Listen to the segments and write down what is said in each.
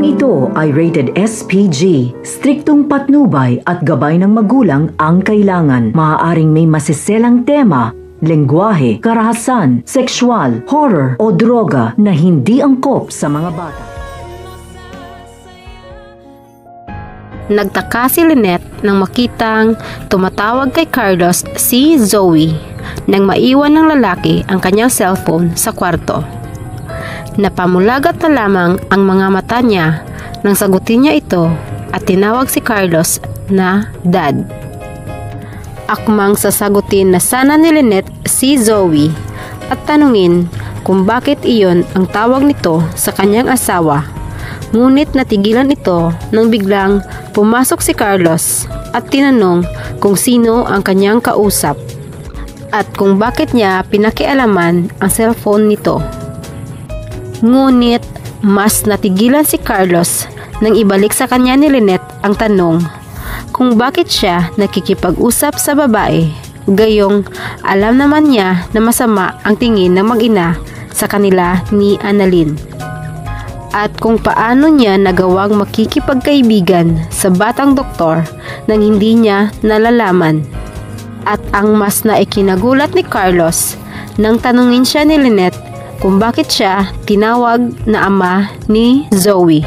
Programang ito ay rated SPG. Striktong patnubay at gabay ng magulang ang kailangan. Maaaring may masiselang tema, lengguwahe, karahasan, sexual, horror o droga na hindi angkop sa mga bata. Nagtaka si Lynette nang makitang tumatawag kay Carlos si Zoe nang maiwan ng lalaki ang kanyang cellphone sa kwarto. Napamulagat na lamang ang mga mata niya nang sagutin niya ito at tinawag si Carlos na Dad. Akmang sasagutin na sana ni Lynette si Zoe at tanungin kung bakit iyon ang tawag nito sa kanyang asawa. Ngunit natigilan ito nang biglang pumasok si Carlos at tinanong kung sino ang kanyang kausap at kung bakit niya pinakialaman ang cellphone nito. Ngunit mas natigilan si Carlos nang ibalik sa kanya ni Lynette ang tanong kung bakit siya nakikipag-usap sa babae, gayong alam naman niya na masama ang tingin ng mag-ina sa kanila ni Annalyn. At kung paano niya nagawang makikipagkaibigan sa batang doktor nang hindi niya nalalaman. At ang mas naikinagulat ni Carlos nang tanungin siya ni Lynette kung bakit siya tinawag na ama ni Zoe.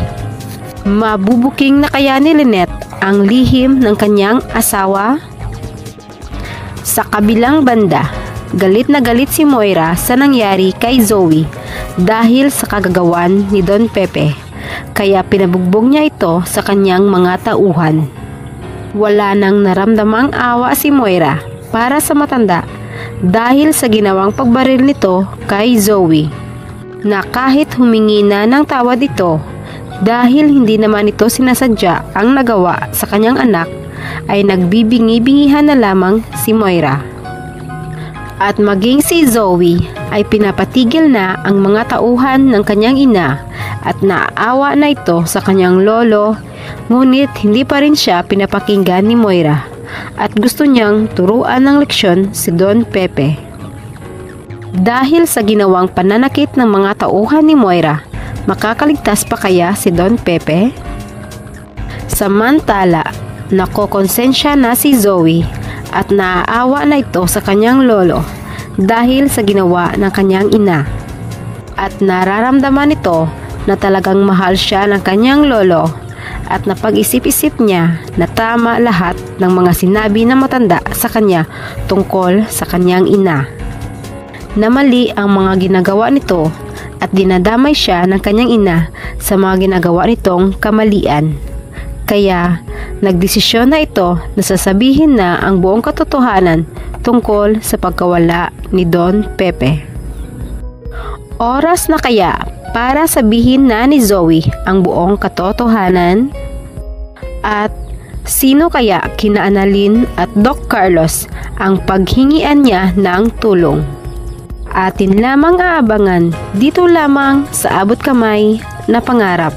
Mabubuking na kaya ni Lynette ang lihim ng kanyang asawa? Sa kabilang banda, galit na galit si Moira sa nangyari kay Zoe dahil sa kagagawan ni Don Pepe, kaya pinabugbog niya ito sa kanyang mga tauhan. Wala nang naramdamang awa si Moira para sa matanda dahil sa ginawang pagbaril nito kay Zoe, na kahit humingi na ng tawad ito dahil hindi naman ito sinasadya ang nagawa sa kanyang anak, ay nagbibingi-bingihan na lamang si Moira. At maging si Zoe ay pinapatigil na ang mga tauhan ng kanyang ina at naaawa na ito sa kanyang lolo, ngunit hindi pa rin siya pinapakinggan ni Moira at gusto niyang turuan ng leksyon si Don Pepe. Dahil sa ginawang pananakit ng mga tauhan ni Moira, makakaligtas pa kaya si Don Pepe? Samantala, nakokonsensya na si Zoe at naaawa na ito sa kanyang lolo dahil sa ginawa ng kanyang ina. At nararamdaman ito na talagang mahal siya ng kanyang lolo at napag-isip-isip niya na tama lahat ng mga sinabi ng matanda sa kanya tungkol sa kanyang ina. Na mali ang mga ginagawa nito at dinadamay siya ng kanyang ina sa mga ginagawa nitong kamalian. Kaya nagdesisyon na ito na sasabihin na ang buong katotohanan tungkol sa pagkawala ni Don Pepe. Oras na kaya para sabihin na ni Zoe ang buong katotohanan? At sino kaya kina Annalyn at Doc Carlos ang paghingian niya ng tulong? Atin lamang aabangan dito lamang sa Abot Kamay na Pangarap.